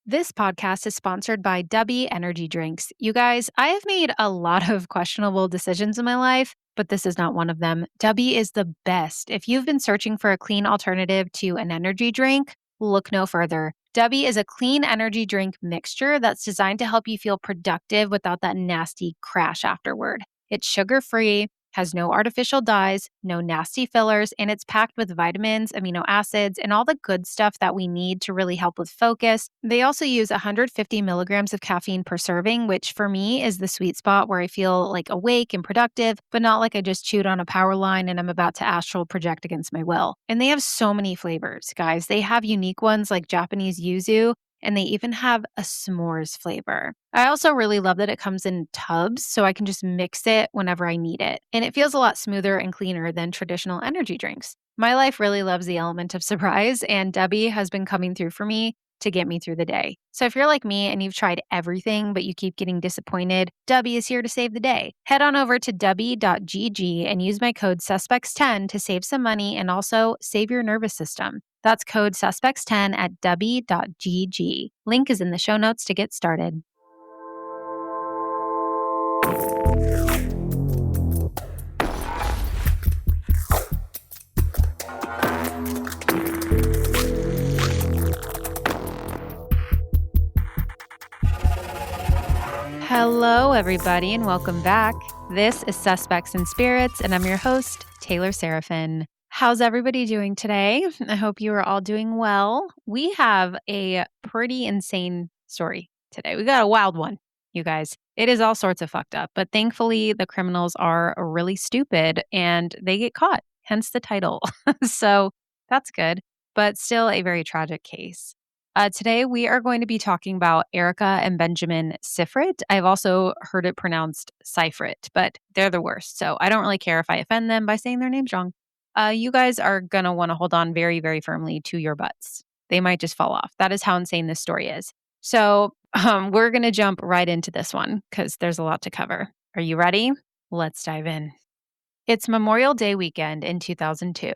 This podcast is sponsored by Dubby Energy Drinks. You guys, I have made a lot of questionable decisions in my life, but this is not one of them. Dubby is the best. If you've been searching for a clean alternative to an energy drink, look no further. Dubby is a clean energy drink mixture that's designed to help you feel productive without that nasty crash afterward. It's sugar-free, has no artificial dyes, no nasty fillers, and it's packed with vitamins, amino acids, and all the good stuff that we need to really help with focus. They also use 150 milligrams of caffeine per serving, which for me is the sweet spot where I feel like awake and productive, but not like I just chewed on a power line and I'm about to astral project against my will. And they have so many flavors, guys. They have unique ones like Japanese yuzu, and they even have a s'mores flavor. I also really love that it comes in tubs, so I can just mix it whenever I need it. And it feels a lot smoother and cleaner than traditional energy drinks. My life really loves the element of surprise, and Debbie has been coming through for me to get me through the day. So if you're like me and you've tried everything, but you keep getting disappointed, Debbie is here to save the day. Head on over to dubby.gg and use my code suspects10 to save some money and also save your nervous system. That's code suspects10 at dubby.gg. Link is in the show notes to get started. Hello, everybody, and welcome back. This is Suspects and Spirits, and I'm your host, Taylor Seraphin. How's everybody doing today? I hope you are all doing well. We have a pretty insane story today. We got a wild one, you guys. It is all sorts of fucked up, but thankfully the criminals are really stupid and they get caught, hence the title. So that's good, but still a very tragic case. Today, we are going to be talking about Erika and Benjamin Sifrit. I've also heard it pronounced Sifrit, but they're the worst. So I don't really care if I offend them by saying their names wrong. You guys are going to want to hold on very, very firmly to your butts. They might just fall off. That is how insane this story is. So we're going to jump right into this one because there's a lot to cover. Are you ready? Let's dive in. It's Memorial Day weekend in 2002.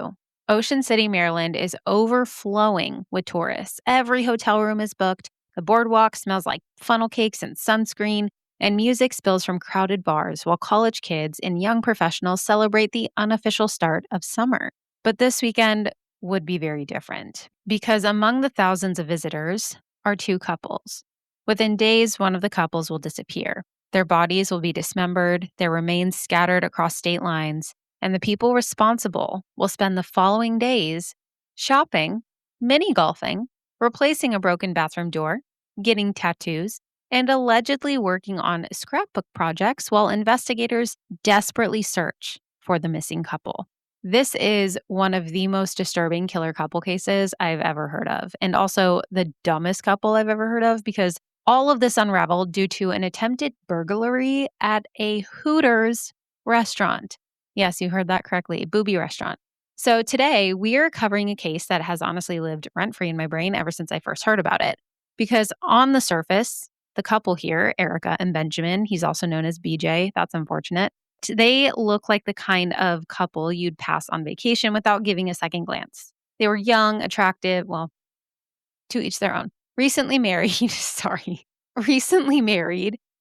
Ocean City, Maryland is overflowing with tourists. Every hotel room is booked. The boardwalk smells like funnel cakes and sunscreen, and music spills from crowded bars while college kids and young professionals celebrate the unofficial start of summer. But this weekend would be very different because among the thousands of visitors are two couples. Within days, one of the couples will disappear. Their bodies will be dismembered, their remains scattered across state lines, and the people responsible will spend the following days shopping, mini golfing, replacing a broken bathroom door, getting tattoos, and allegedly working on scrapbook projects while investigators desperately search for the missing couple. This is one of the most disturbing killer couple cases I've ever heard of, and also the dumbest couple I've ever heard of because all of this unraveled due to an attempted burglary at a Hooters restaurant. Yes, you heard that correctly, booby restaurant. So today we are covering a case that has honestly lived rent-free in my brain ever since I first heard about it. Because on the surface, the couple here, Erika and Benjamin, he's also known as BJ, that's unfortunate, they look like the kind of couple you'd pass on vacation without giving a second glance. They were young, attractive, well, to each their own. Recently married,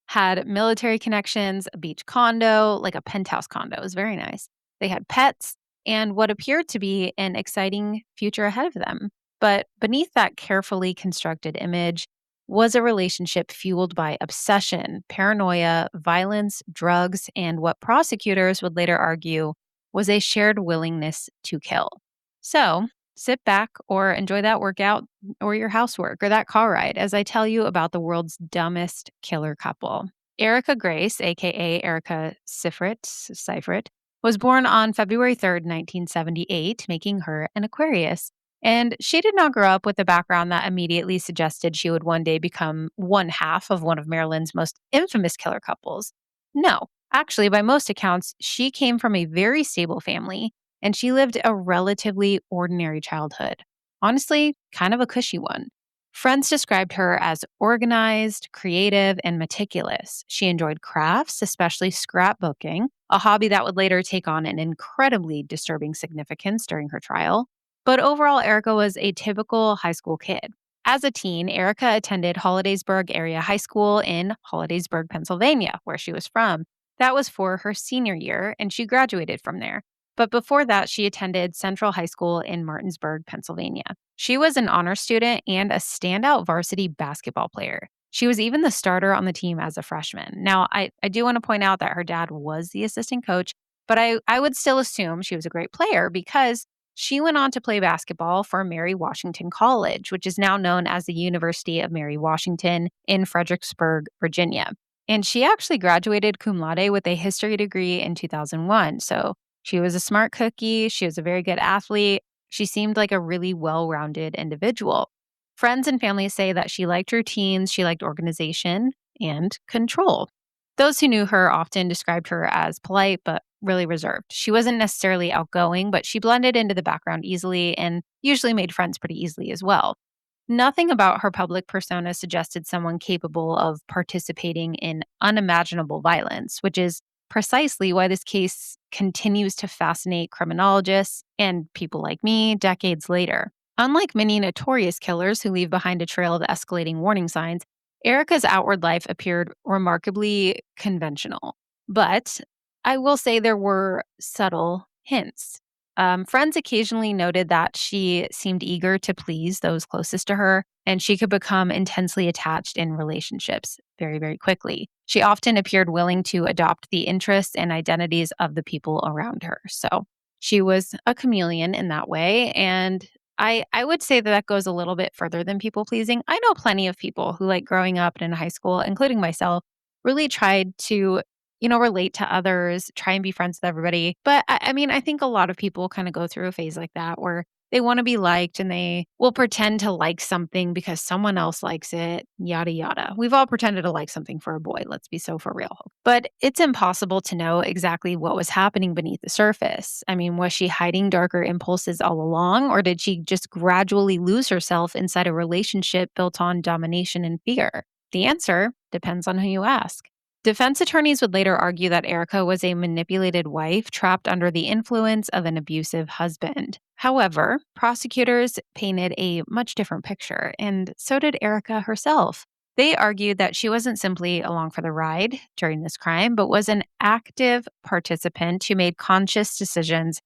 had military connections, a beach condo, like a penthouse condo. It was very nice. They had pets and what appeared to be an exciting future ahead of them. But beneath that carefully constructed image was a relationship fueled by obsession, paranoia, violence, drugs, and what prosecutors would later argue was a shared willingness to kill. So sit back or enjoy that workout or your housework or that car ride as I tell you about the world's dumbest killer couple. Erika Grace, aka Erika Sifrit, was born on February 3rd, 1978, making her an Aquarius. And she did not grow up with a background that immediately suggested she would one day become one half of one of Maryland's most infamous killer couples. No, actually, by most accounts, she came from a very stable family and she lived a relatively ordinary childhood. Honestly, kind of a cushy one. Friends described her as organized, creative, and meticulous. She enjoyed crafts, especially scrapbooking, a hobby that would later take on an incredibly disturbing significance during her trial. But overall, Erika was a typical high school kid. As a teen, Erika attended Hollidaysburg Area High School in Hollidaysburg, Pennsylvania, where she was from. That was for her senior year, and she graduated from there. But before that, she attended Central High School in Martinsburg, Pennsylvania. She was an honor student and a standout varsity basketball player. She was even the starter on the team as a freshman. Now, I do want to point out that her dad was the assistant coach, but I would still assume she was a great player because she went on to play basketball for Mary Washington College, which is now known as the University of Mary Washington in Fredericksburg, Virginia. And she actually graduated cum laude with a history degree in 2001. So she was a smart cookie. She was a very good athlete. She seemed like a really well rounded individual. Friends and family say that she liked routines, she liked organization and control. Those who knew her often described her as polite, but really reserved. She wasn't necessarily outgoing, but she blended into the background easily and usually made friends pretty easily as well. Nothing about her public persona suggested someone capable of participating in unimaginable violence, which is precisely why this case continues to fascinate criminologists and people like me decades later. Unlike many notorious killers who leave behind a trail of escalating warning signs, Erika's outward life appeared remarkably conventional. But I will say there were subtle hints. Friends occasionally noted that she seemed eager to please those closest to her, and she could become intensely attached in relationships very, very quickly. She often appeared willing to adopt the interests and identities of the people around her. So she was a chameleon in that way. And I would say that that goes a little bit further than people pleasing. I know plenty of people who, like growing up and in high school, including myself, really tried to relate to others, try and be friends with everybody. But I mean, I think a lot of people kind of go through a phase like that where they want to be liked and they will pretend to like something because someone else likes it, yada, yada. We've all pretended to like something for a boy, let's be so for real. But it's impossible to know exactly what was happening beneath the surface. I mean, was she hiding darker impulses all along, or did she just gradually lose herself inside a relationship built on domination and fear? The answer depends on who you ask. Defense attorneys would later argue that Erika was a manipulated wife trapped under the influence of an abusive husband. However, prosecutors painted a much different picture, and so did Erika herself. They argued that she wasn't simply along for the ride during this crime, but was an active participant who made conscious decisions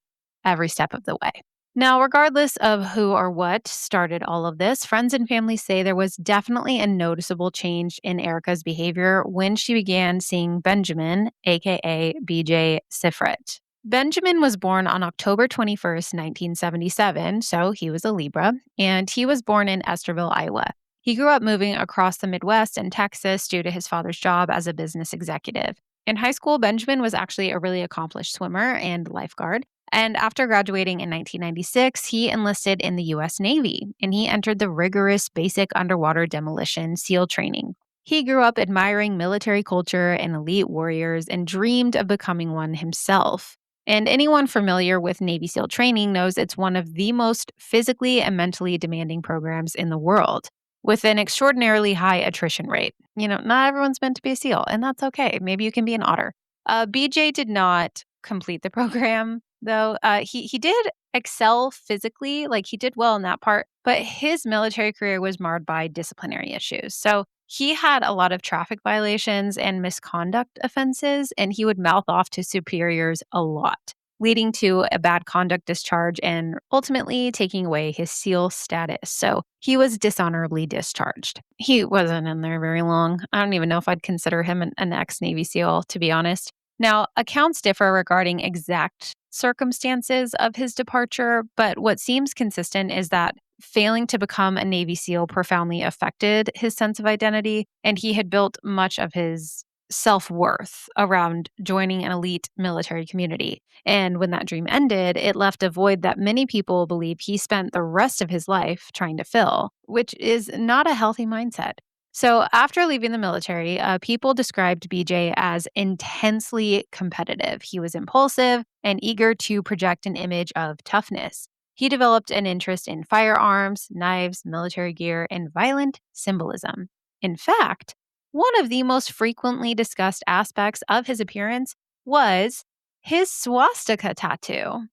every step of the way. Now, regardless of who or what started all of this, friends and family say there was definitely a noticeable change in Erika's behavior when she began seeing Benjamin, aka BJ Sifrit. Benjamin was born on October 21st, 1977, so he was a Libra, and he was born in Esterville, Iowa. He grew up moving across the Midwest and Texas due to his father's job as a business executive. In high school, Benjamin was actually a really accomplished swimmer and lifeguard. And after graduating in 1996, he enlisted in the U.S. Navy, and he entered the rigorous basic underwater demolition SEAL training. He grew up admiring military culture and elite warriors and dreamed of becoming one himself. And anyone familiar with Navy SEAL training knows it's one of the most physically and mentally demanding programs in the world, with an extraordinarily high attrition rate. Not everyone's meant to be a SEAL, and that's okay. Maybe you can be an otter. BJ did not complete the program, though. He did excel physically, like he did well in that part, but his military career was marred by disciplinary issues. So he had a lot of traffic violations and misconduct offenses, and he would mouth off to superiors a lot, leading to a bad conduct discharge and ultimately taking away his SEAL status. So he was dishonorably discharged. He wasn't in there very long. I don't even know if I'd consider him an ex-Navy SEAL, to be honest. Now, accounts differ regarding exact circumstances of his departure, but what seems consistent is that failing to become a Navy SEAL profoundly affected his sense of identity, and he had built much of his self-worth around joining an elite military community. And when that dream ended, it left a void that many people believe he spent the rest of his life trying to fill, which is not a healthy mindset. So after leaving the military, people described BJ as intensely competitive. He was impulsive and eager to project an image of toughness. He developed an interest in firearms, knives, military gear, and violent symbolism. In fact, one of the most frequently discussed aspects of his appearance was his swastika tattoo.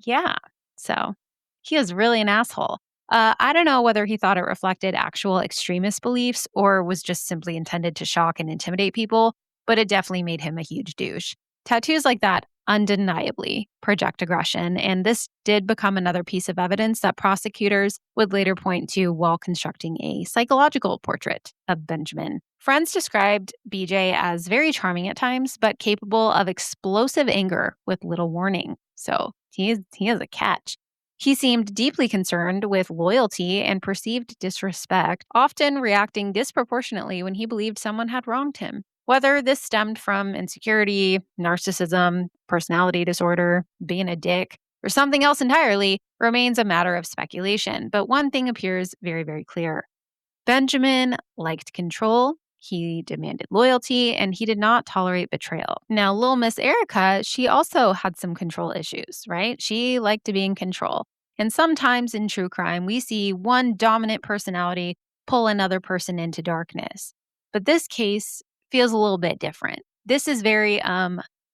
Yeah, so he was really an asshole. I don't know whether he thought it reflected actual extremist beliefs or was just simply intended to shock and intimidate people, but it definitely made him a huge douche. Tattoos like that undeniably project aggression, and this did become another piece of evidence that prosecutors would later point to while constructing a psychological portrait of Benjamin. Friends described BJ as very charming at times, but capable of explosive anger with little warning. So he is a catch. He seemed deeply concerned with loyalty and perceived disrespect, often reacting disproportionately when he believed someone had wronged him. Whether this stemmed from insecurity, narcissism, personality disorder, being a dick, or something else entirely remains a matter of speculation. But one thing appears very, very clear. Benjamin liked control, he demanded loyalty, and he did not tolerate betrayal. Now, little Miss Erica, she also had some control issues, right? She liked to be in control. And sometimes in true crime, we see one dominant personality pull another person into darkness. But this case feels a little bit different. This is very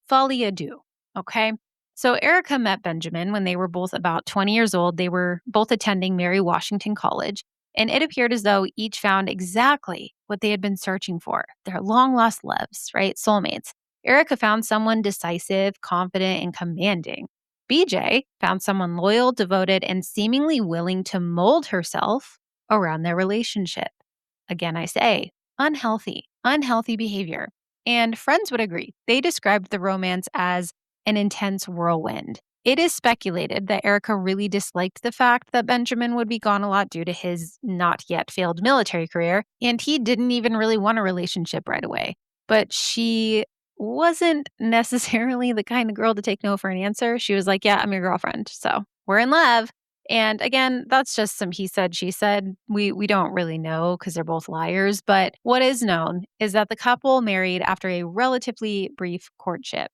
folie à deux, okay? So Erica met Benjamin when they were both about 20 years old. They were both attending Mary Washington College. And it appeared as though each found exactly what they had been searching for, their long lost loves, right? Soulmates. Erica found someone decisive, confident, and commanding. BJ found someone loyal, devoted, and seemingly willing to mold herself around their relationship. Again, I say, unhealthy behavior. And friends would agree. They described the romance as an intense whirlwind. It is speculated that Erica really disliked the fact that Benjamin would be gone a lot due to his not yet failed military career, and he didn't even really want a relationship right away. But she wasn't necessarily the kind of girl to take no for an answer. She was like, yeah, I'm your girlfriend, so we're in love. And again, that's just some he said, she said. We don't really know because they're both liars. But what is known is that the couple married after a relatively brief courtship.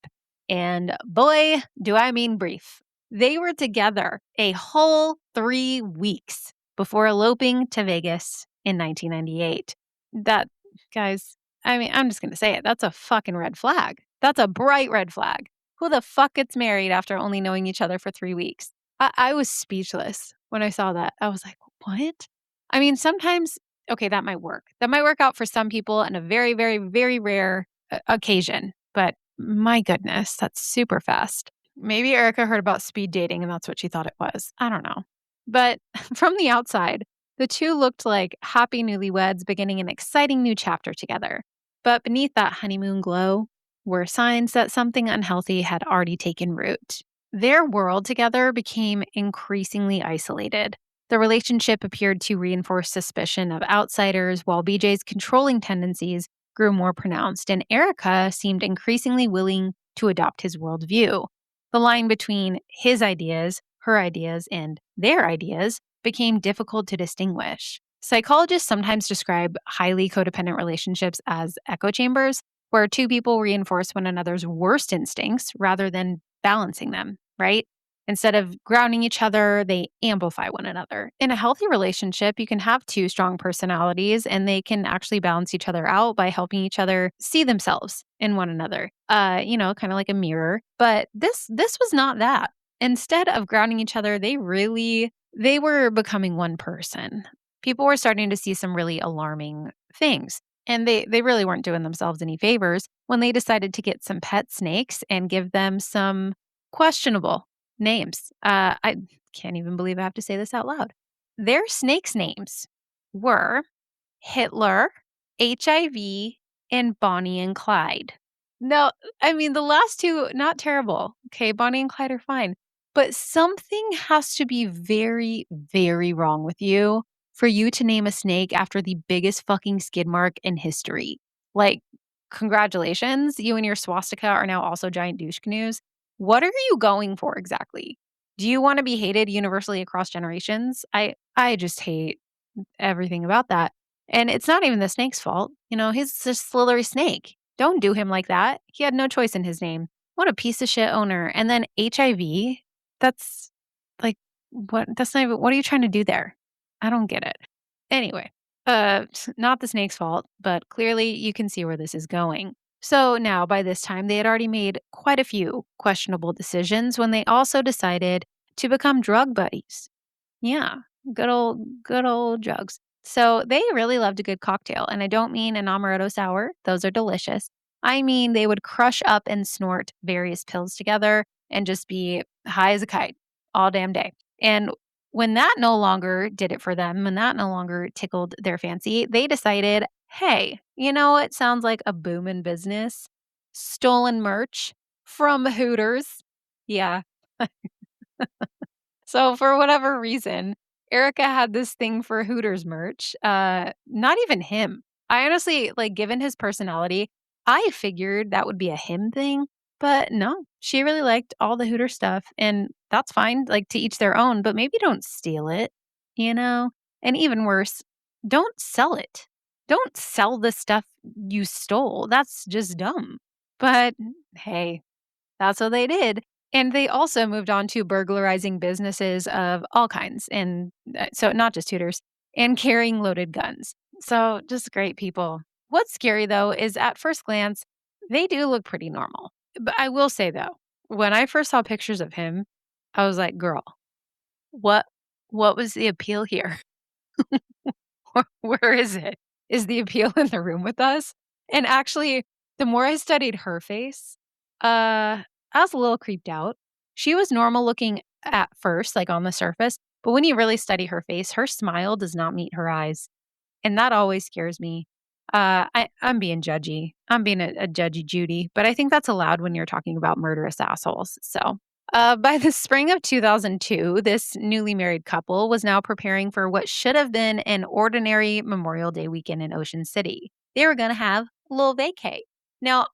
And boy, do I mean brief. They were together a whole 3 weeks before eloping to Vegas in 1998. That, guys, I mean, I'm just going to say it. That's a fucking red flag. That's a bright red flag. Who the fuck gets married after only knowing each other for 3 weeks? I was speechless when I saw that. I was like, what? I mean, sometimes, okay, that might work. That might work out for some people in a very, very, very rare occasion. But my goodness, that's super fast. Maybe Erica heard about speed dating and that's what she thought it was. I don't know. But from the outside, the two looked like happy newlyweds beginning an exciting new chapter together. But beneath that honeymoon glow were signs that something unhealthy had already taken root. Their world together became increasingly isolated. The relationship appeared to reinforce suspicion of outsiders, while BJ's controlling tendencies grew more pronounced, and Erica seemed increasingly willing to adopt his worldview. The line between his ideas, her ideas, and their ideas became difficult to distinguish. Psychologists sometimes describe highly codependent relationships as echo chambers, where two people reinforce one another's worst instincts rather than balancing them, right? Instead of grounding each other, they amplify one another. In a healthy relationship, you can have two strong personalities and they can actually balance each other out by helping each other see themselves in one another. Kind of like a mirror. But this was not that. Instead of grounding each other, they were becoming one person. People were starting to see some really alarming things. And they really weren't doing themselves any favors when they decided to get some pet snakes and give them some questionable names. I can't even believe I have to say this out loud. Their snakes' names were Hitler, HIV, and Bonnie and Clyde. No, I mean, the last two, not terrible. Okay, Bonnie and Clyde are fine. But something has to be very, very wrong with you for you to name a snake after the biggest fucking skid mark in history. Like, congratulations, you and your swastika are now also giant douche canoes. What are you going for exactly? Do you want to be hated universally across generations? I just hate everything about that. And it's not even the snake's fault. He's a slithery snake. Don't do him like that. He had no choice in his name. What a piece of shit owner. And then HIV, that's like, what? That's not even, what are you trying to do there? I don't get it. Anyway, not the snake's fault, but clearly you can see where this is going. So now, by this time, they had already made quite a few questionable decisions when they also decided to become drug buddies. Yeah. Good old jugs. So they really loved a good cocktail, and I don't mean an amaretto sour. Those are delicious. I mean, they would crush up and snort various pills together and just be high as a kite all damn day. And when that no longer did it for them, when that no longer tickled their fancy, they decided, hey, you know what sounds like a booming business? Stolen merch from Hooters. Yeah. So for whatever reason, Erica had this thing for Hooters merch. Not even him. I honestly, like, given his personality, I figured that would be a him thing, but no, she really liked all the Hooter stuff, and that's fine. Like, to each their own, but maybe don't steal it, you know? And even worse, don't sell it. Don't sell the stuff you stole. That's just dumb. But hey, that's what they did. And they also moved on to burglarizing businesses of all kinds, and so not just tutors, and carrying loaded guns. So just great people. What's scary though is at first glance, they do look pretty normal. But I will say though, when I first saw pictures of him, I was like, girl, what what was the appeal here? Where is it? Is the appeal in the room with us? And actually, the more I studied her face, I was a little creeped out. She was normal looking at first, like on the surface, but when you really study her face, her smile does not meet her eyes. And that always scares me. I'm being judgy. I'm being a judgy Judy, but I think that's allowed when you're talking about murderous assholes. So by the spring of 2002, this newly married couple was now preparing for what should have been an ordinary Memorial Day weekend in Ocean City. They were going to have a little vacay. Now,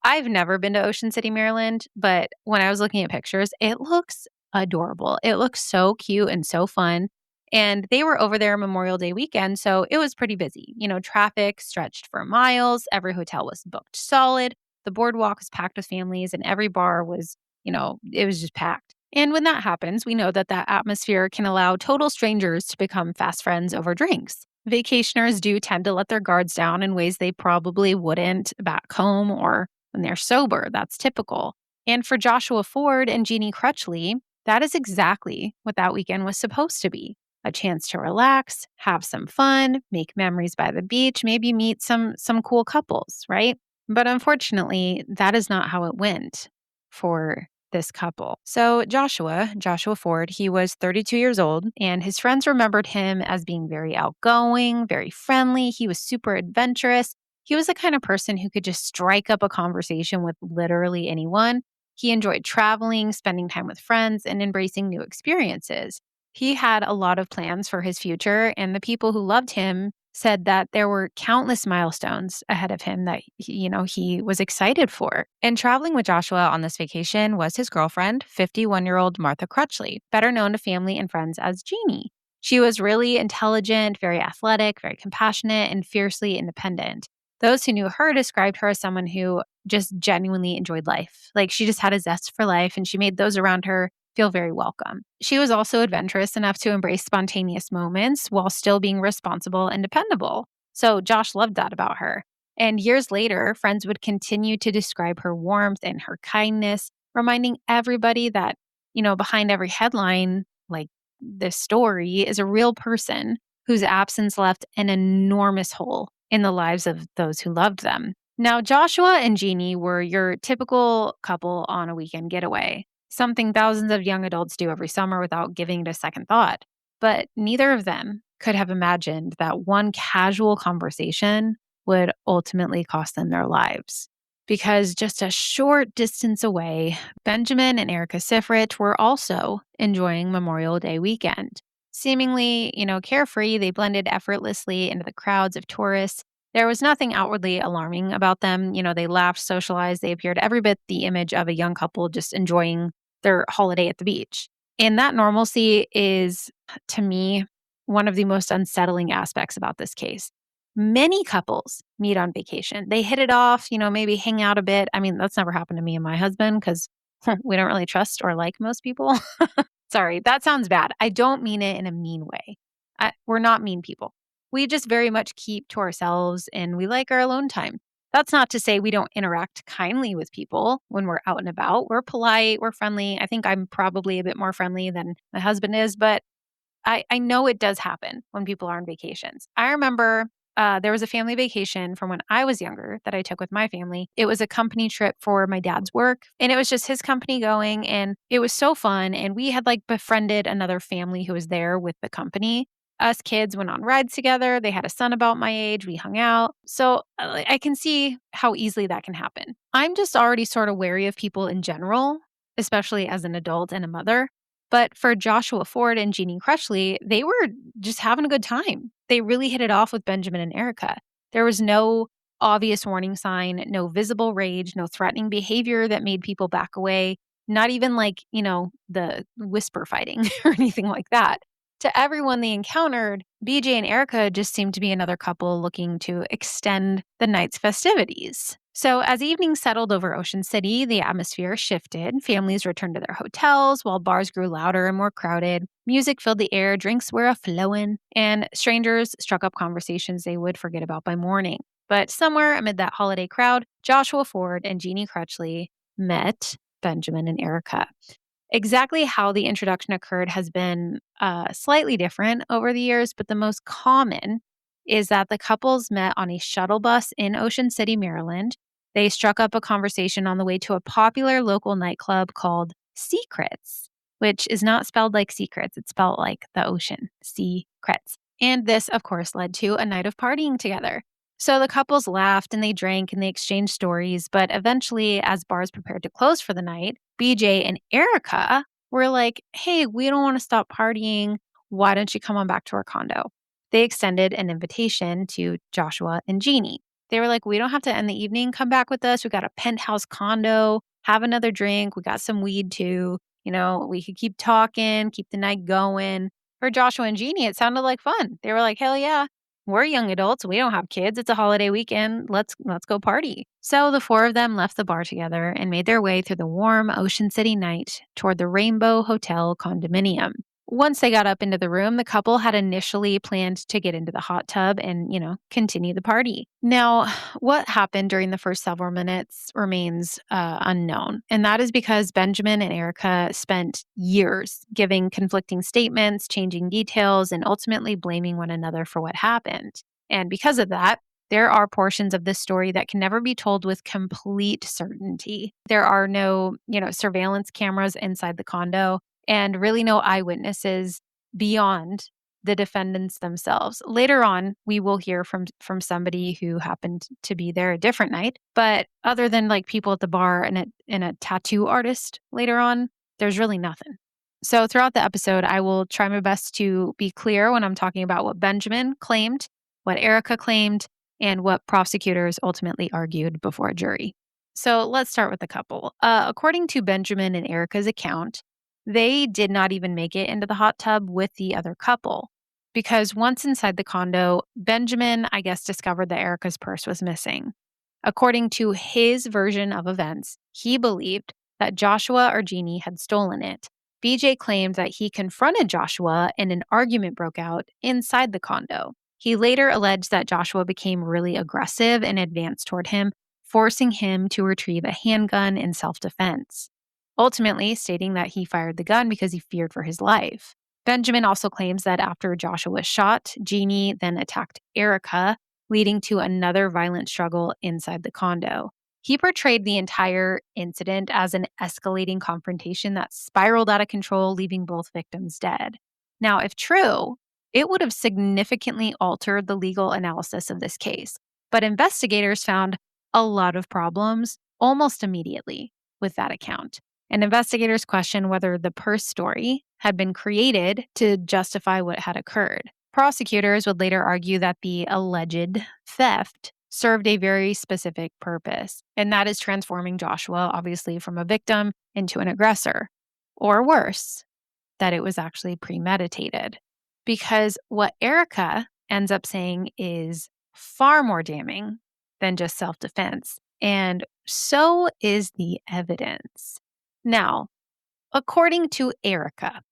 I've never been to Ocean City, Maryland, but when I was looking at pictures, it looks adorable. It looks so cute and so fun. And they were over there Memorial Day weekend, so it was pretty busy. You know, traffic stretched for miles, every hotel was booked solid, the boardwalk was packed with families, and every bar was, it was just packed. And when that happens, we know that that atmosphere can allow total strangers to become fast friends over drinks. Vacationers do tend to let their guards down in ways they probably wouldn't back home or when they're sober. That's typical. And for Joshua Ford and Geney Crutchley, that is exactly what that weekend was supposed to be, a chance to relax, have some fun, make memories by the beach, maybe meet some cool couples, right? But unfortunately, that is not how it went for this couple. So Joshua Ford, he was 32 years old, and his friends remembered him as being very outgoing, very friendly. He was super adventurous. He was the kind of person who could just strike up a conversation with literally anyone. He enjoyed traveling, spending time with friends, and embracing new experiences. He had a lot of plans for his future, and the people who loved him said that there were countless milestones ahead of him that he was excited for. And traveling with Joshua on this vacation was his girlfriend, 51-year-old Martha Crutchley, better known to family and friends as Jeannie. She was really intelligent, very athletic, very compassionate, and fiercely independent. Those who knew her described her as someone who just genuinely enjoyed life. Like, she just had a zest for life, and she made those around her feel very welcome. She was also adventurous enough to embrace spontaneous moments while still being responsible and dependable. So Josh loved that about her. And years later, friends would continue to describe her warmth and her kindness, reminding everybody that, behind every headline, like this story, is a real person whose absence left an enormous hole in the lives of those who loved them. Now, Joshua and Jeannie were your typical couple on a weekend getaway, something thousands of young adults do every summer without giving it a second thought. But neither of them could have imagined that one casual conversation would ultimately cost them their lives. Because just a short distance away, Benjamin and Erika Sifrit were also enjoying Memorial Day weekend. Seemingly, carefree, they blended effortlessly into the crowds of tourists. There was nothing outwardly alarming about them. They laughed, socialized, they appeared every bit the image of a young couple just enjoying their holiday at the beach. And that normalcy is, to me, one of the most unsettling aspects about this case. Many couples meet on vacation. They hit it off, maybe hang out a bit. I mean, that's never happened to me and my husband because we don't really trust or like most people. Sorry, that sounds bad. I don't mean it in a mean way. We're not mean people. We just very much keep to ourselves and we like our alone time. That's not to say we don't interact kindly with people when we're out and about. We're polite, we're friendly. I think I'm probably a bit more friendly than my husband is, but I know it does happen when people are on vacations. I remember there was a family vacation from when I was younger that I took with my family. It was a company trip for my dad's work, and it was just his company going, and it was so fun. And we had like befriended another family who was there with the company. Us kids went on rides together. They had a son about my age. We hung out. So I can see how easily that can happen. I'm just already sort of wary of people in general, especially as an adult and a mother. But for Joshua Ford and Geney Crutchley, they were just having a good time. They really hit it off with Benjamin and Erika. There was no obvious warning sign, no visible rage, no threatening behavior that made people back away, not even like, the whisper fighting or anything like that. To everyone they encountered, BJ and Erika just seemed to be another couple looking to extend the night's festivities. So, as evening settled over Ocean City, the atmosphere shifted. Families returned to their hotels while bars grew louder and more crowded. Music filled the air, drinks were a flowing, and strangers struck up conversations they would forget about by morning. But somewhere amid that holiday crowd, Joshua Ford and Geney Crutchley met Benjamin and Erika. Exactly how the introduction occurred has been slightly different over the years, but the most common is that the couples met on a shuttle bus in Ocean City, Maryland. They struck up a conversation on the way to a popular local nightclub called Secrets, which is not spelled like secrets, it's spelled like the ocean, Secrets. And this, of course, led to a night of partying together. So the couples laughed and they drank and they exchanged stories, but eventually, as bars prepared to close for the night, BJ and Erika were like, hey, we don't want to stop partying. Why don't you come on back to our condo? They extended an invitation to Joshua and Geney. They were like, we don't have to end the evening. Come back with us. We got a penthouse condo. Have another drink. We got some weed too. We could keep talking, keep the night going. For Joshua and Geney, it sounded like fun. They were like, hell yeah. We're young adults. We don't have kids. It's a holiday weekend. Let's go party. So the four of them left the bar together and made their way through the warm Ocean City night toward the Rainbow Hotel condominium. Once they got up into the room, the couple had initially planned to get into the hot tub and, continue the party. Now, what happened during the first several minutes remains unknown. And that is because Benjamin and Erika spent years giving conflicting statements, changing details, and ultimately blaming one another for what happened. And because of that, there are portions of this story that can never be told with complete certainty. There are no, surveillance cameras inside the condo and really no eyewitnesses beyond the defendants themselves. Later on, we will hear from somebody who happened to be there a different night, but other than like people at the bar and a tattoo artist later on, there's really nothing. So throughout the episode, I will try my best to be clear when I'm talking about what Benjamin claimed, what Erika claimed, and what prosecutors ultimately argued before a jury. So let's start with the couple. According to Benjamin and Erika's account, they did not even make it into the hot tub with the other couple because once inside the condo, Benjamin, I guess, discovered that Erika's purse was missing. According to his version of events, he believed that Joshua or Geney had stolen it. BJ claimed that he confronted Joshua and an argument broke out inside the condo. He later alleged that Joshua became really aggressive and advanced toward him, forcing him to retrieve a handgun in self-defense, ultimately stating that he fired the gun because he feared for his life. Benjamin also claims that after Joshua was shot, Geney then attacked Erika, leading to another violent struggle inside the condo. He portrayed the entire incident as an escalating confrontation that spiraled out of control, leaving both victims dead. Now, if true, it would have significantly altered the legal analysis of this case, but investigators found a lot of problems almost immediately with that account. And investigators questioned whether the purse story had been created to justify what had occurred. Prosecutors would later argue that the alleged theft served a very specific purpose, and that is transforming Joshua, obviously, from a victim into an aggressor. Or worse, that it was actually premeditated. Because what Erika ends up saying is far more damning than just self-defense, and so is the evidence. Now, according to Erika,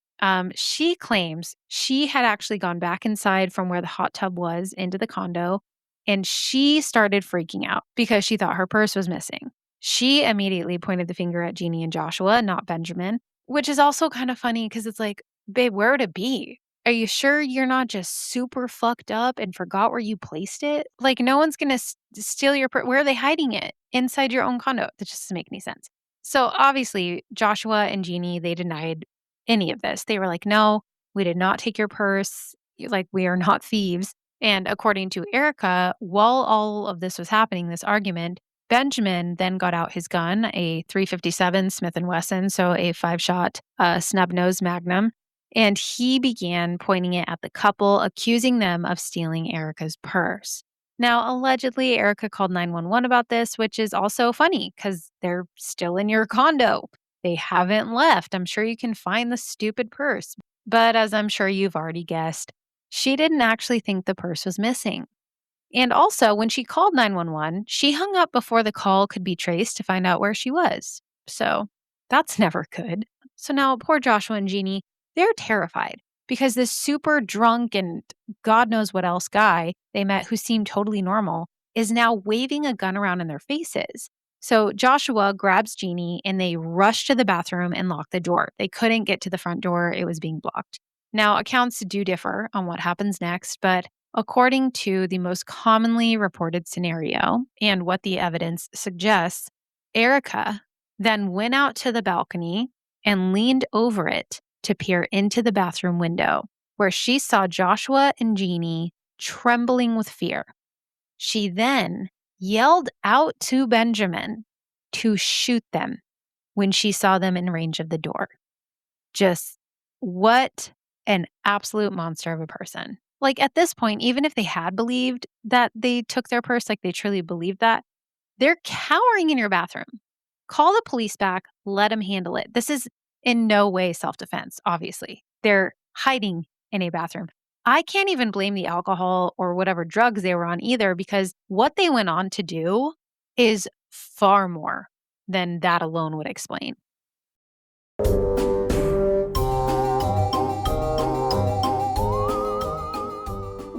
she claims she had actually gone back inside from where the hot tub was into the condo, and she started freaking out because she thought her purse was missing. She immediately pointed the finger at Geney and Joshua, not Benjamin, which is also kind of funny because it's like, babe, where would it be? Are you sure you're not just super fucked up and forgot where you placed it? Like, no one's going to steal your Where are they hiding it? Inside your own condo. That just doesn't make any sense. So obviously, Joshua and Geney, they denied any of this. They were like, no, we did not take your purse. Like, we are not thieves. And according to Erika, while all of this was happening, this argument, Benjamin then got out his gun, a 357 Smith & Wesson, so a 5-shot snub-nosed Magnum, and he began pointing it at the couple, accusing them of stealing Erika's purse. Now, allegedly, Erika called 911 about this, which is also funny because they're still in your condo. They haven't left. I'm sure you can find the stupid purse. But as I'm sure you've already guessed, she didn't actually think the purse was missing. And also, when she called 911, she hung up before the call could be traced to find out where she was. So that's never good. So now, poor Joshua and Geney, they're terrified because this super drunk and God knows what else guy they met who seemed totally normal is now waving a gun around in their faces. So Joshua grabs Geney and they rush to the bathroom and lock the door. They couldn't get to the front door, it was being blocked. Now, accounts do differ on what happens next, but according to the most commonly reported scenario and what the evidence suggests, Erika then went out to the balcony and leaned over it to peer into the bathroom window, where she saw Joshua and Geney trembling with fear. She then yelled out to Benjamin to shoot them when she saw them in range of the door. Just what an absolute monster of a person. Like, at this point, even if they had believed that they took their purse, like they truly believed that, they're cowering in your bathroom. Call the police back, let them handle it. This is in no way self-defense, obviously. They're hiding in a bathroom. I can't even blame the alcohol or whatever drugs they were on either, because what they went on to do is far more than that alone would explain.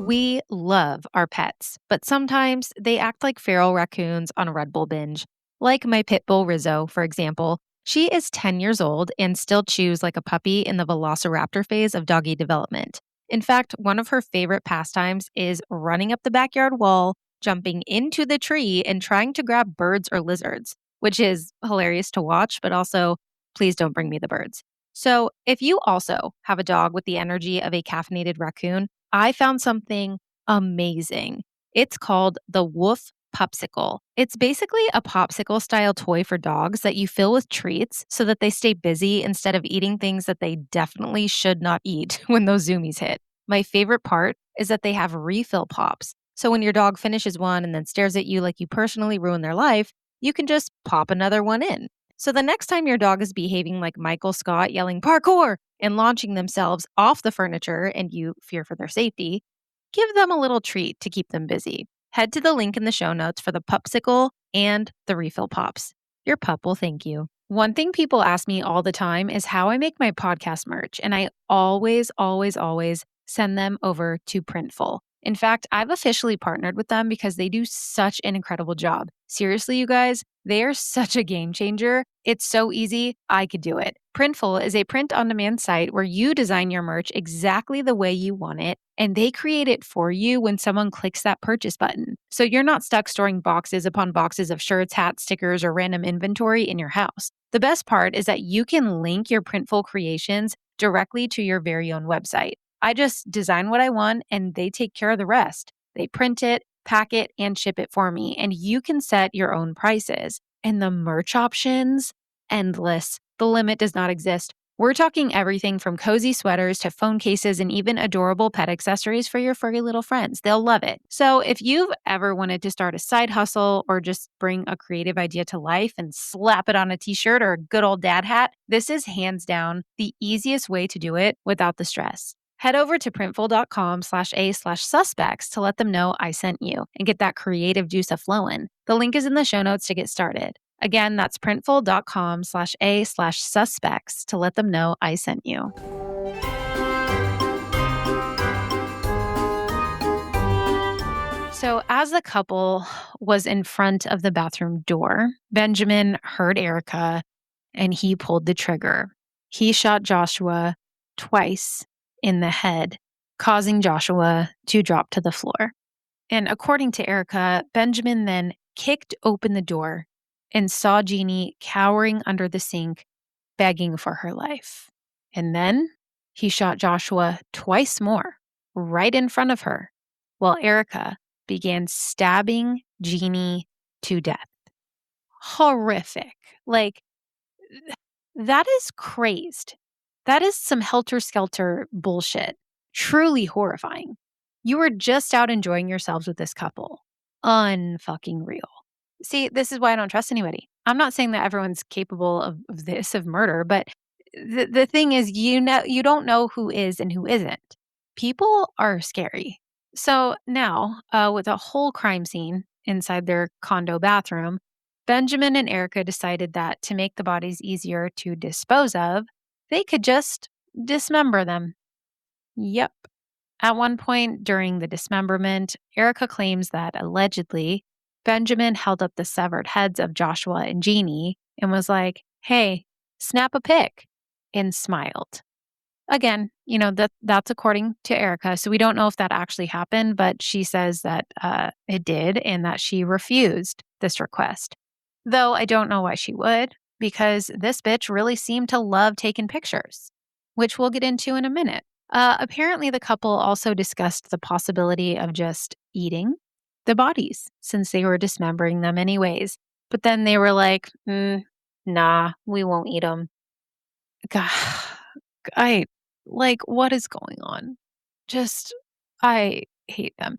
We love our pets, but sometimes they act like feral raccoons on a Red Bull binge. Like my pit bull Rizzo, for example. She is 10 years old and still chews like a puppy in the velociraptor phase of doggy development. In fact, one of her favorite pastimes is running up the backyard wall, jumping into the tree, and trying to grab birds or lizards, which is hilarious to watch, but also, please don't bring me the birds. So, if you also have a dog with the energy of a caffeinated raccoon, I found something amazing. It's called the Woof Popsicle. It's basically a popsicle style toy for dogs that you fill with treats so that they stay busy instead of eating things that they definitely should not eat when those zoomies hit. My favorite part is that they have refill pops. So when your dog finishes one and then stares at you like you personally ruined their life, you can just pop another one in. So the next time your dog is behaving like Michael Scott yelling parkour and launching themselves off the furniture and you fear for their safety, give them a little treat to keep them busy. Head to the link in the show notes for the Pupsicle and the refill pops. Your pup will thank you. One thing people ask me all the time is how I make my podcast merch, and I always send them over to Printful. In fact, I've officially partnered with them because they do such an incredible job. Seriously, you guys, they are such a game changer. It's so easy, I could do it. Printful is a print-on-demand site where you design your merch exactly the way you want it, and they create it for you when someone clicks that purchase button. So you're not stuck storing boxes upon boxes of shirts, hats, stickers, or random inventory in your house. The best part is that you can link your Printful creations directly to your very own website. I just design what I want and they take care of the rest. They print it, pack it, and ship it for me. And you can set your own prices. And the merch options, endless. The limit does not exist. We're talking everything from cozy sweaters to phone cases and even adorable pet accessories for your furry little friends. They'll love it. So if you've ever wanted to start a side hustle or just bring a creative idea to life and slap it on a t-shirt or a good old dad hat, this is hands down the easiest way to do it without the stress. Head over to printful.com/a/suspects to let them know I sent you and get that creative juice a-flowing. The link is in the show notes to get started. Again, that's printful.com/a/suspects to let them know I sent you. So as the couple was in front of the bathroom door, Benjamin heard Erika and he pulled the trigger. He shot Joshua twice in the head, causing Joshua to drop to the floor. And according to Erika, Benjamin then kicked open the door and saw Geney cowering under the sink, begging for her life. And then he shot Joshua twice more, right in front of her, while Erika began stabbing Geney to death. Horrific. Like, that is crazed. That is some helter-skelter bullshit. Truly horrifying. You were just out enjoying yourselves with this couple. Unfucking real. See, this is why I don't trust anybody. I'm not saying that everyone's capable of this, of murder, but the thing is, you don't know who is and who isn't. People are scary. So now, with a whole crime scene inside their condo bathroom, Benjamin and Erika decided that to make the bodies easier to dispose of, they could just dismember them. Yep. At one point during the dismemberment, Erika claims that allegedly Benjamin held up the severed heads of Joshua and Geney and was like, "Hey, snap a pic," and smiled. Again, that's according to Erika, so we don't know if that actually happened, but she says that it did and that she refused this request. Though I don't know why she would, because this bitch really seemed to love taking pictures, which we'll get into in a minute. Apparently, the couple also discussed the possibility of just eating the bodies since they were dismembering them anyways. But then they were like, nah, we won't eat them. God, what is going on? I hate them.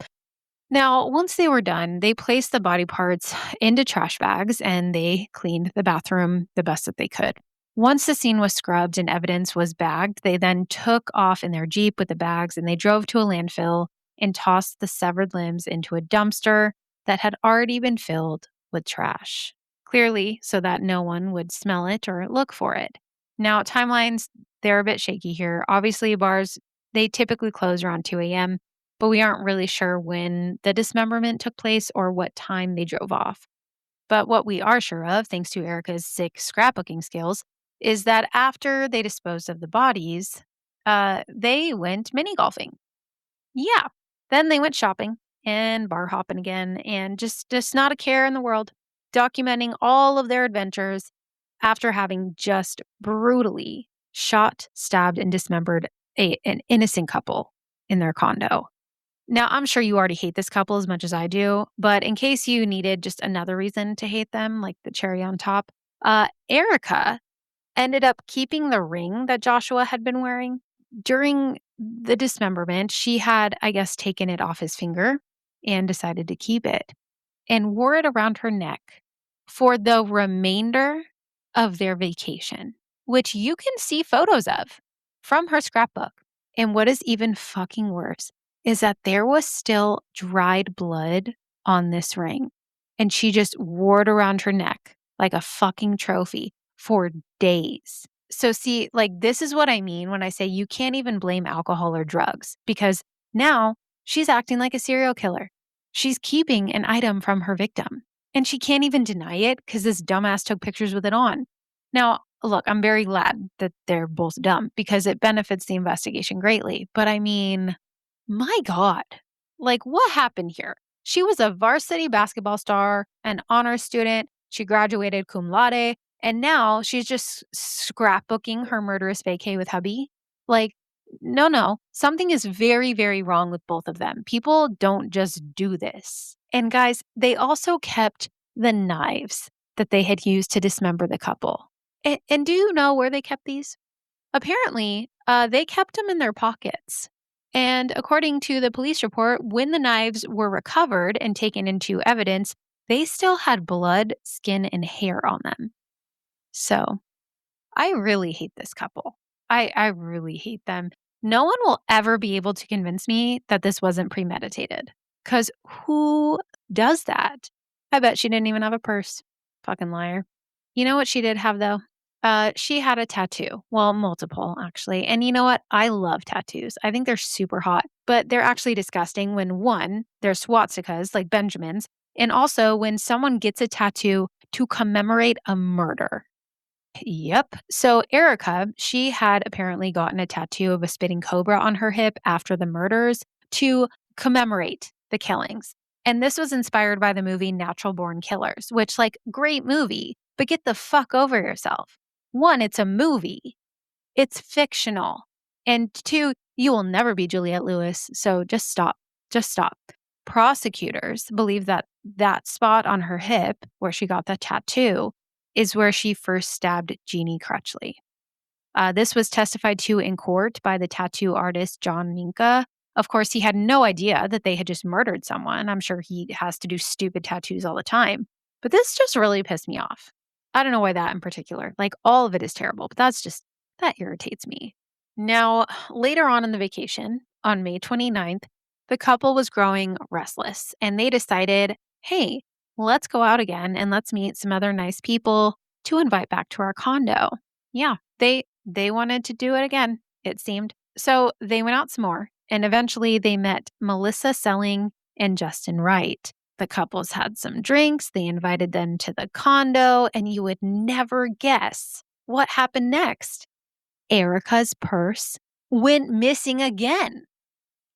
Now, once they were done, they placed the body parts into trash bags and they cleaned the bathroom the best that they could. Once the scene was scrubbed and evidence was bagged, they then took off in their Jeep with the bags and they drove to a landfill and tossed the severed limbs into a dumpster that had already been filled with trash. Clearly, so that no one would smell it or look for it. Now, timelines, they're a bit shaky here. Obviously, bars, they typically close around 2 a.m., but we aren't really sure when the dismemberment took place or what time they drove off. But what we are sure of, thanks to Erika's sick scrapbooking skills, is that after they disposed of the bodies, they went mini golfing. Yeah. Then they went shopping and bar hopping again and just not a care in the world, documenting all of their adventures after having just brutally shot, stabbed, and dismembered an innocent couple in their condo. Now, I'm sure you already hate this couple as much as I do, but in case you needed just another reason to hate them, like the cherry on top, Erika ended up keeping the ring that Joshua had been wearing. During the dismemberment, she had, I guess, taken it off his finger and decided to keep it and wore it around her neck for the remainder of their vacation, which you can see photos of from her scrapbook. And what is even fucking worse is that there was still dried blood on this ring. And she just wore it around her neck like a fucking trophy for days. So, see, like, this is what I mean when I say you can't even blame alcohol or drugs because now she's acting like a serial killer. She's keeping an item from her victim and she can't even deny it because this dumbass took pictures with it on. Now, look, I'm very glad that they're both dumb because it benefits the investigation greatly. But I mean, my God, like what happened here? She was a varsity basketball star, an honors student. She graduated cum laude, and now she's just scrapbooking her murderous vacay with hubby. Like, no. Something is very, very wrong with both of them. People don't just do this. And guys, they also kept the knives that they had used to dismember the couple. And do you know where they kept these? Apparently, they kept them in their pockets. And according to the police report, when the knives were recovered and taken into evidence, they still had blood, skin, and hair on them. So I really hate this couple. I really hate them. No one will ever be able to convince me that this wasn't premeditated. Because who does that? I bet she didn't even have a purse. Fucking liar. You know what she did have, though? She had a tattoo. Well, multiple, actually. And you know what? I love tattoos. I think they're super hot. But they're actually disgusting when, one, they're swastikas like Benjamin's, and also when someone gets a tattoo to commemorate a murder. Yep. So Erica, she had apparently gotten a tattoo of a spitting cobra on her hip after the murders to commemorate the killings. And this was inspired by the movie Natural Born Killers, which, like, great movie, but get the fuck over yourself. One, it's a movie, it's fictional. And two, you will never be Juliette Lewis. So just stop. Just stop. Prosecutors believe that that spot on her hip where she got the tattoo is where she first stabbed Geney Crutchley. This was testified to in court by the tattoo artist John Minka. Of course, he had no idea that they had just murdered someone. I'm sure he has to do stupid tattoos all the time. But this just really pissed me off. I don't know why that in particular. Like, all of it is terrible, but that irritates me. Now, later on in the vacation, on May 29th, the couple was growing restless and they decided, hey, let's go out again and let's meet some other nice people to invite back to our condo. Yeah, they wanted to do it again, it seemed. So they went out some more and eventually they met Melissa Selling and Justin Wright. The couples had some drinks, they invited them to the condo, and you would never guess what happened next. Erica's purse went missing again.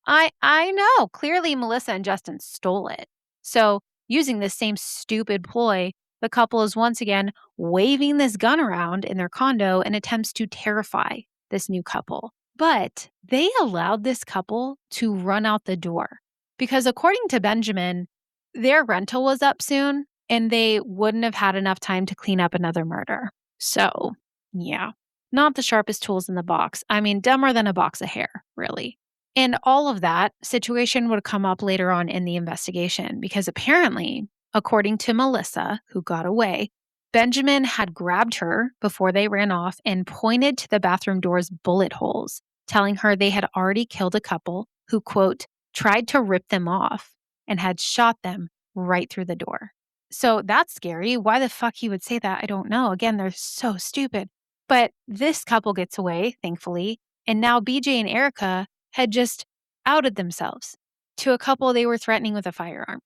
I know. Clearly Melissa and Justin stole it. So, using the same stupid ploy, the couple is once again waving this gun around in their condo in attempts to terrify this new couple. But they allowed this couple to run out the door because, according to Benjamin, their rental was up soon and they wouldn't have had enough time to clean up another murder. So, yeah, not the sharpest tools in the box. I mean, dumber than a box of hair, really. And all of that situation would come up later on in the investigation because apparently, according to Melissa, who got away, Benjamin had grabbed her before they ran off and pointed to the bathroom door's bullet holes, telling her they had already killed a couple who, quote, tried to rip them off and had shot them right through the door. So that's scary. Why the fuck he would say that, I don't know. Again, they're so stupid. But this couple gets away, thankfully. And now BJ and Erica had just outed themselves to a couple they were threatening with a firearm.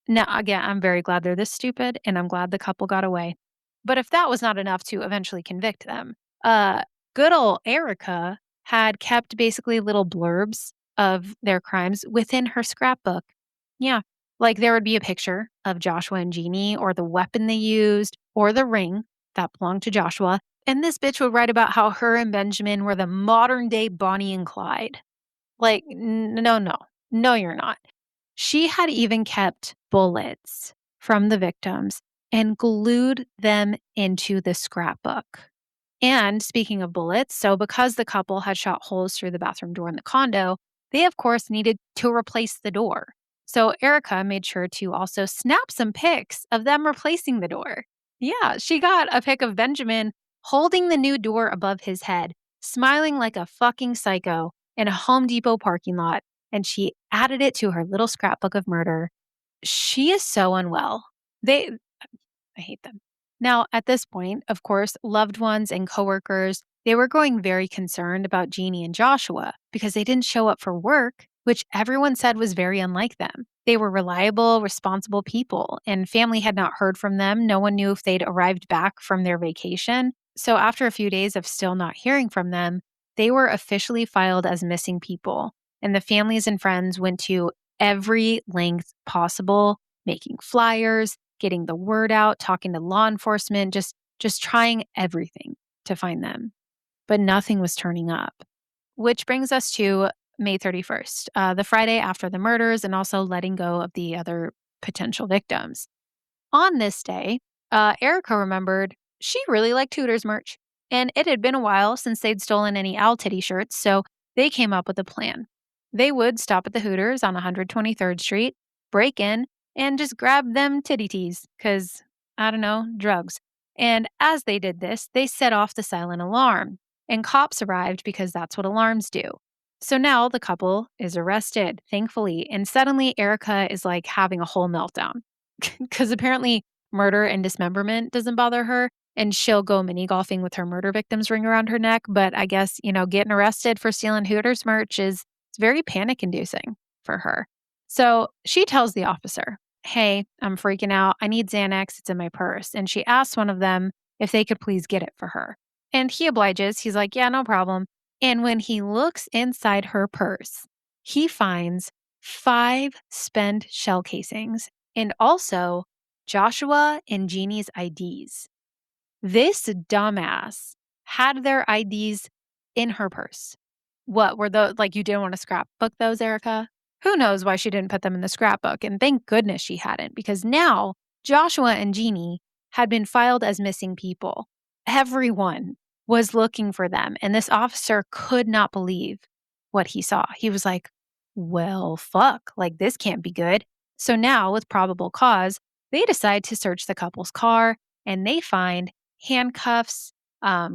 Now, again, I'm very glad they're this stupid, and I'm glad the couple got away. But if that was not enough to eventually convict them, uh, good old Erica had kept basically little blurbs of their crimes within her scrapbook. Yeah, like there would be a picture of Joshua and Geney, or the weapon they used, or the ring that belonged to Joshua. And this bitch would write about how her and Benjamin were the modern day Bonnie and Clyde. Like, no, no, no, you're not. She had even kept bullets from the victims and glued them into the scrapbook. And speaking of bullets, so because the couple had shot holes through the bathroom door in the condo, they of course needed to replace the door. So Erica made sure to also snap some pics of them replacing the door. Yeah, she got a pic of Benjamin holding the new door above his head, smiling like a fucking psycho in a Home Depot parking lot, and she added it to her little scrapbook of murder. She is so unwell. I hate them. Now, at this point, of course, loved ones and coworkers, they were growing very concerned about Geney and Joshua because they didn't show up for work, which everyone said was very unlike them. They were reliable, responsible people, and family had not heard from them. No one knew if they'd arrived back from their vacation. So after a few days of still not hearing from them, they were officially filed as missing people. And the families and friends went to every length possible, making flyers, getting the word out, talking to law enforcement, just trying everything to find them. But nothing was turning up. Which brings us to May 31st, the Friday after the murders, and also letting go of the other potential victims. On this day, Erica remembered she really liked Hooters merch, and it had been a while since they'd stolen any Owl Titty shirts, so they came up with a plan. They would stop at the Hooters on 123rd Street, break in, and just grab them titty tees, because, I don't know, drugs. And as they did this, they set off the silent alarm, and cops arrived because that's what alarms do. So now the couple is arrested, thankfully, and suddenly Erica is like having a whole meltdown because apparently murder and dismemberment doesn't bother her, and she'll go mini golfing with her murder victim's ring around her neck. But I guess, getting arrested for stealing Hooters merch is it's very panic inducing for her. So she tells the officer, hey, I'm freaking out. I need Xanax. It's in my purse. And she asks one of them if they could please get it for her. And he obliges. He's like, yeah, no problem. And when he looks inside her purse, he finds 5 spent shell casings and also Joshua and Geney's IDs. This dumbass had their IDs in her purse. What were those? Like, you didn't want to scrapbook those, Erika? Who knows why she didn't put them in the scrapbook? And thank goodness she hadn't, because now Joshua and Geney had been filed as missing people. Everyone was looking for them. And this officer could not believe what he saw. He was like, well, fuck, like this can't be good. So now, with probable cause, they decide to search the couple's car and they find handcuffs,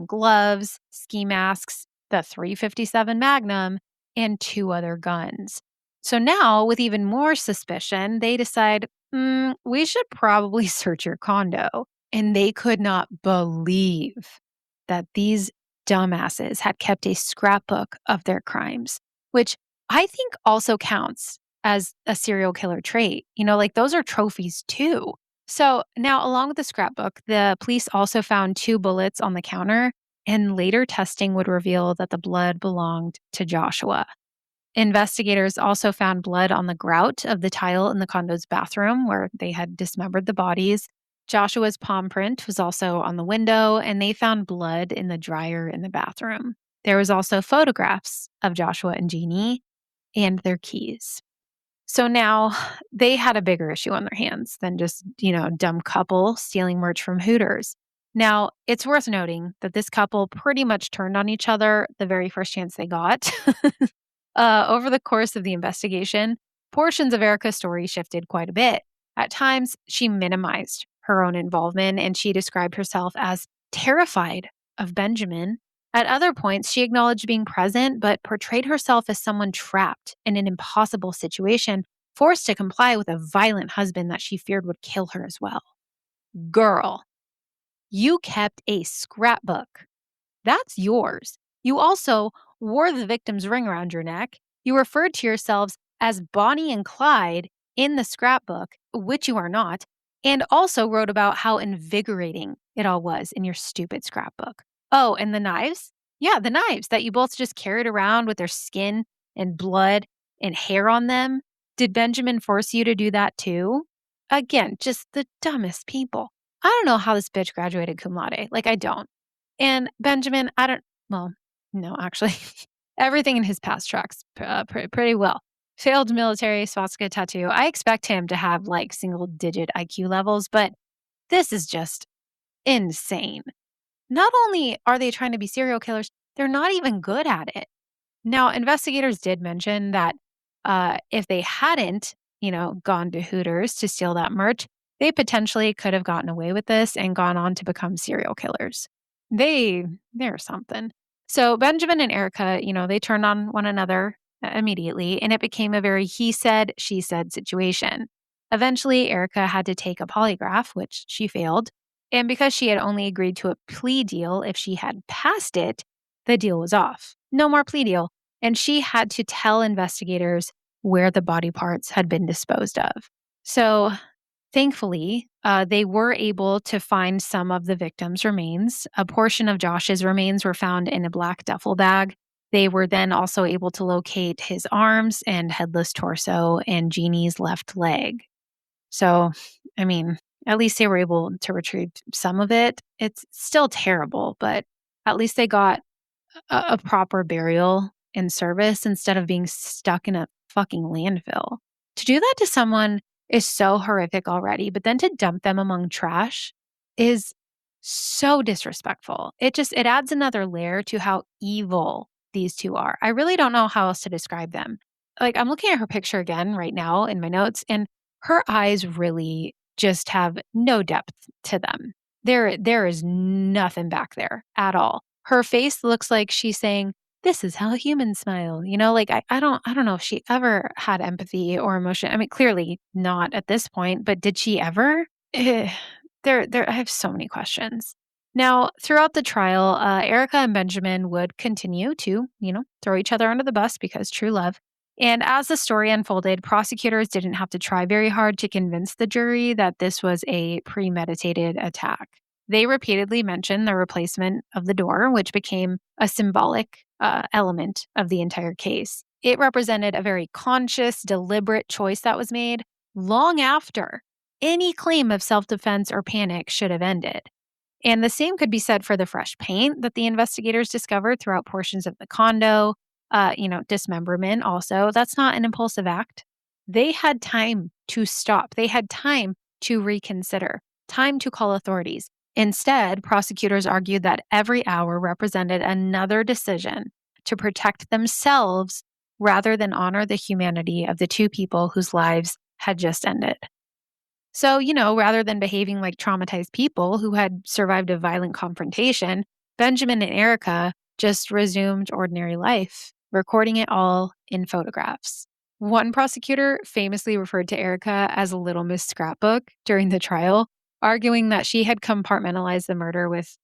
gloves, ski masks, the .357 Magnum, and 2 other guns. So now, with even more suspicion, they decide, we should probably search your condo. And they could not believe that these dumbasses had kept a scrapbook of their crimes, which I think also counts as a serial killer trait. Like those are trophies too. So now, along with the scrapbook, the police also found 2 bullets on the counter, and later testing would reveal that the blood belonged to Joshua. Investigators also found blood on the grout of the tile in the condo's bathroom where they had dismembered the bodies. Joshua's palm print was also on the window, and they found blood in the dryer in the bathroom. There was also photographs of Joshua and Geney and their keys. So now they had a bigger issue on their hands than just, dumb couple stealing merch from Hooters. Now, it's worth noting that this couple pretty much turned on each other the very first chance they got. Over the course of the investigation, portions of Erika's story shifted quite a bit. At times, she minimized her own involvement and she described herself as terrified of Benjamin. At other points, she acknowledged being present, but portrayed herself as someone trapped in an impossible situation, forced to comply with a violent husband that she feared would kill her as well. Girl, you kept a scrapbook. That's yours. You also wore the victim's ring around your neck. You referred to yourselves as Bonnie and Clyde in the scrapbook, which you are not, and also wrote about how invigorating it all was in your stupid scrapbook. Oh, and the knives? Yeah, the knives that you both just carried around with their skin and blood and hair on them. Did Benjamin force you to do that too? Again, just the dumbest people. I don't know how this bitch graduated cum laude. Like, I don't. And Benjamin, well, no, actually, everything in his past tracks pretty well. Failed military, swastika tattoo. I expect him to have like single digit IQ levels, but this is just insane. Not only are they trying to be serial killers, they're not even good at it. Now, investigators did mention that if they hadn't, gone to Hooters to steal that merch, they potentially could have gotten away with this and gone on to become serial killers. They're something. So Benjamin and Erika, they turned on one another immediately, and it became a very he said, she said situation. Eventually, Erika had to take a polygraph, which she failed. And because she had only agreed to a plea deal if she had passed it, the deal was off. No more plea deal. And she had to tell investigators where the body parts had been disposed of. So thankfully, they were able to find some of the victims' remains. A portion of Josh's remains were found in a black duffel bag. They were then also able to locate his arms and headless torso and Geney's left leg. So, at least they were able to retrieve some of it. It's still terrible, but at least they got a proper burial and service instead of being stuck in a fucking landfill. To do that to someone is so horrific already, but then to dump them among trash is so disrespectful. It adds another layer to how evil these two are. I really don't know how else to describe them. Like, I'm looking at her picture again right now in my notes, and her eyes really just have no depth to them. There is nothing back there at all. Her face looks like she's saying, "This is how humans smile." Like I don't know if she ever had empathy or emotion. Clearly not at this point, but did she ever? I have so many questions. Now, throughout the trial, Erika and Benjamin would continue to, throw each other under the bus because true love. And as the story unfolded, prosecutors didn't have to try very hard to convince the jury that this was a premeditated attack. They repeatedly mentioned the replacement of the door, which became a symbolic element of the entire case. It represented a very conscious, deliberate choice that was made long after any claim of self-defense or panic should have ended. And the same could be said for the fresh paint that the investigators discovered throughout portions of the condo, dismemberment also. That's not an impulsive act. They had time to stop. They had time to reconsider, time to call authorities. Instead, prosecutors argued that every hour represented another decision to protect themselves rather than honor the humanity of the two people whose lives had just ended. So, rather than behaving like traumatized people who had survived a violent confrontation, Benjamin and Erika just resumed ordinary life, recording it all in photographs. One prosecutor famously referred to Erika as a Little Miss Scrapbook during the trial, arguing that she had compartmentalized the murder with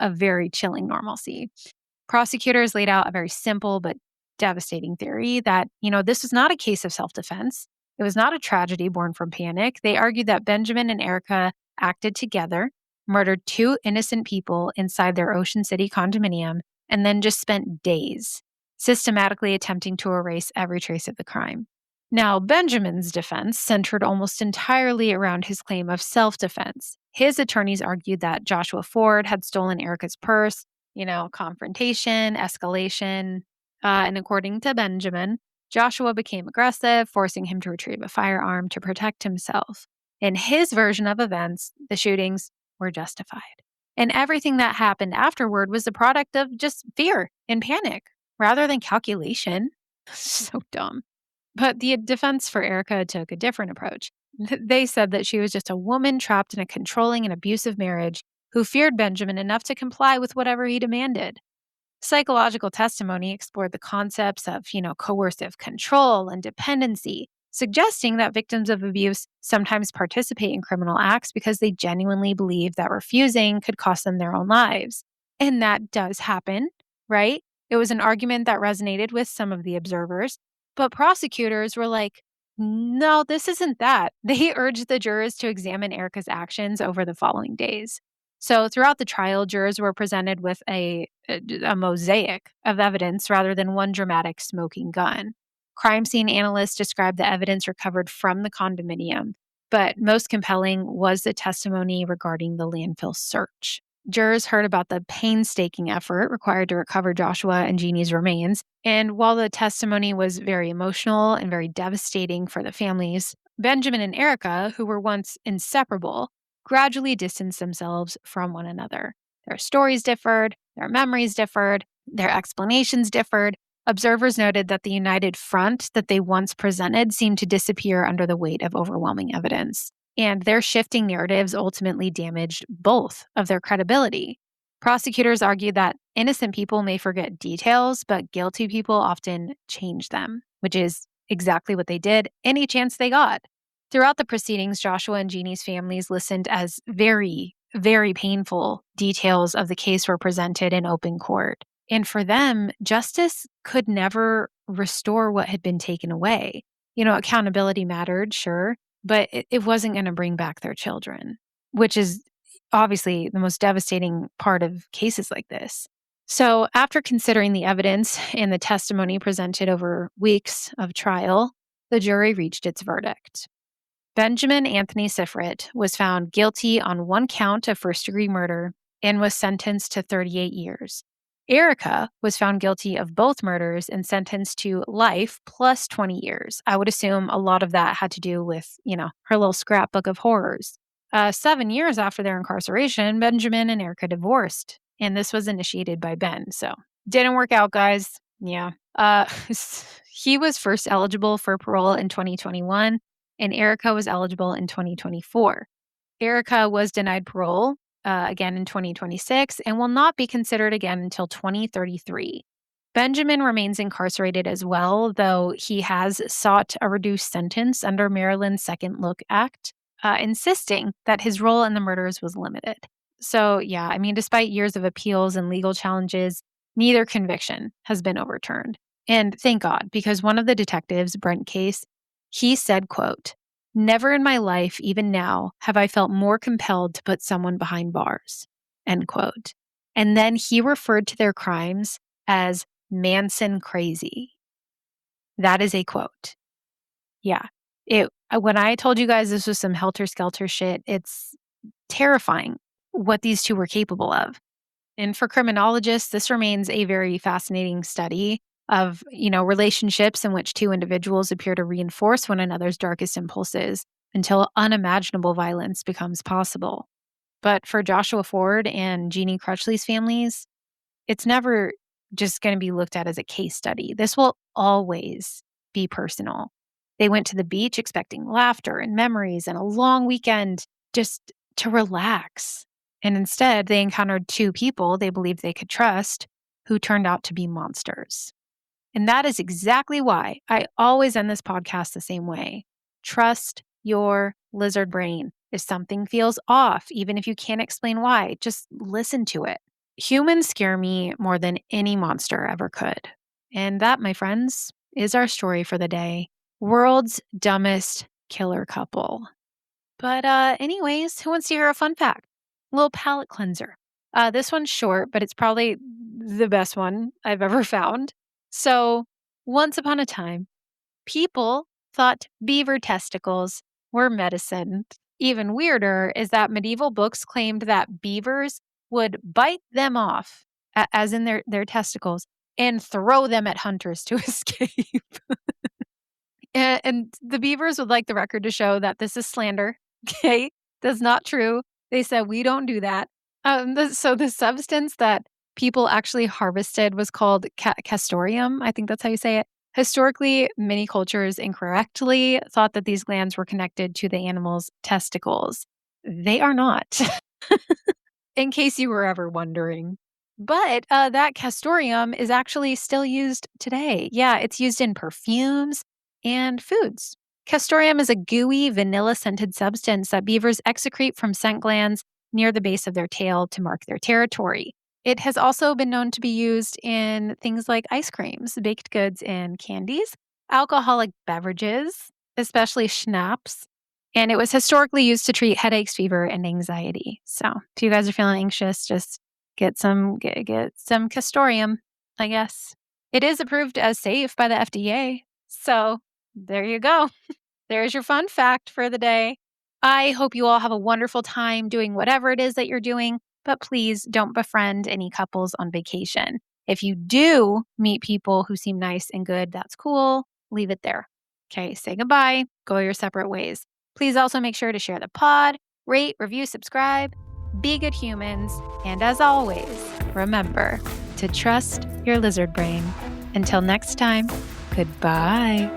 a very chilling normalcy. Prosecutors laid out a very simple but devastating theory that, this was not a case of self-defense. It was not a tragedy born from panic. They argued that Benjamin and Erika acted together, murdered two innocent people inside their Ocean City condominium, and then just spent days systematically attempting to erase every trace of the crime. Now, Benjamin's defense centered almost entirely around his claim of self-defense. His attorneys argued that Joshua Ford had stolen Erika's purse, confrontation, escalation. And according to Benjamin, Joshua became aggressive, forcing him to retrieve a firearm to protect himself. In his version of events, the shootings were justified. And everything that happened afterward was the product of just fear and panic rather than calculation. So dumb. But the defense for Erika took a different approach. They said that she was just a woman trapped in a controlling and abusive marriage who feared Benjamin enough to comply with whatever he demanded. Psychological testimony explored the concepts of, coercive control and dependency, suggesting that victims of abuse sometimes participate in criminal acts because they genuinely believe that refusing could cost them their own lives. And that does happen, right? It was an argument that resonated with some of the observers, but prosecutors were like, no, this isn't that. They urged the jurors to examine Erika's actions over the following days. So throughout the trial, jurors were presented with a mosaic of evidence rather than one dramatic smoking gun. Crime scene analysts described the evidence recovered from the condominium, but most compelling was the testimony regarding the landfill search. Jurors heard about the painstaking effort required to recover Joshua and Geney's remains, and while the testimony was very emotional and very devastating for the families, Benjamin and Erika, who were once inseparable, gradually distanced themselves from one another. Their stories differed, their memories differed, their explanations differed. Observers noted that the united front that they once presented seemed to disappear under the weight of overwhelming evidence. And their shifting narratives ultimately damaged both of their credibility. Prosecutors argued that innocent people may forget details, but guilty people often change them, which is exactly what they did any chance they got. Throughout the proceedings, Joshua and Geney's families listened as very, very painful details of the case were presented in open court. And for them, justice could never restore what had been taken away. Accountability mattered, sure, but it wasn't going to bring back their children, which is obviously the most devastating part of cases like this. So after considering the evidence and the testimony presented over weeks of trial, the jury reached its verdict. Benjamin Anthony Sifrit was found guilty on one count of first-degree murder and was sentenced to 38 years. Erika was found guilty of both murders and sentenced to life plus 20 years. I would assume a lot of that had to do with, her little scrapbook of horrors. 7 years after their incarceration, Benjamin and Erika divorced, and this was initiated by Ben. So didn't work out, guys. Yeah. He was first eligible for parole in 2021, and Erika was eligible in 2024. Erika was denied parole again in 2026 and will not be considered again until 2033. Benjamin remains incarcerated as well, though he has sought a reduced sentence under Maryland's Second Look Act, insisting that his role in the murders was limited. So, despite years of appeals and legal challenges, neither conviction has been overturned. And thank God, because one of the detectives, Brent Case, he said, quote, "Never in my life, even now, have I felt more compelled to put someone behind bars." end quote. And then he referred to their crimes as Manson crazy. That is a quote. Yeah. When I told you guys this was some helter-skelter shit, it's terrifying what these two were capable of. And for criminologists, this remains a very fascinating study of, relationships in which two individuals appear to reinforce one another's darkest impulses until unimaginable violence becomes possible. But for Joshua Ford and Geney Crutchley's families, it's never just going to be looked at as a case study. This will always be personal. They went to the beach expecting laughter and memories and a long weekend just to relax. And instead, they encountered two people they believed they could trust who turned out to be monsters. And that is exactly why I always end this podcast the same way. Trust your lizard brain. If something feels off, even if you can't explain why, just listen to it. Humans scare me more than any monster ever could. And that, my friends, is our story for the day. World's dumbest killer couple. But anyways, who wants to hear a fun fact? A little palate cleanser. This one's short, but it's probably the best one I've ever found. So, once upon a time, people thought beaver testicles were medicine. Even weirder is that medieval books claimed that beavers would bite them off, as in their testicles, and throw them at hunters to escape. And the beavers would like the record to show that this is slander. Okay, that's not true. They said we don't do that. So the substance that people actually harvested was called castoreum. I think that's how you say it. Historically, many cultures incorrectly thought that these glands were connected to the animal's testicles. They are not, in case you were ever wondering. But that castoreum is actually still used today. Yeah, it's used in perfumes and foods. Castoreum is a gooey, vanilla-scented substance that beavers excrete from scent glands near the base of their tail to mark their territory. It has also been known to be used in things like ice creams, baked goods, and candies, alcoholic beverages, especially schnapps, and it was historically used to treat headaches, fever, and anxiety. So if you guys are feeling anxious, just get some castoreum, I guess. It is approved as safe by the FDA. So there you go. There's your fun fact for the day. I hope you all have a wonderful time doing whatever it is that you're doing, but please don't befriend any couples on vacation. If you do meet people who seem nice and good, that's cool. Leave it there. Okay, say goodbye. Go your separate ways. Please also make sure to share the pod, rate, review, subscribe. Be good humans. And as always, remember to trust your lizard brain. Until next time, goodbye.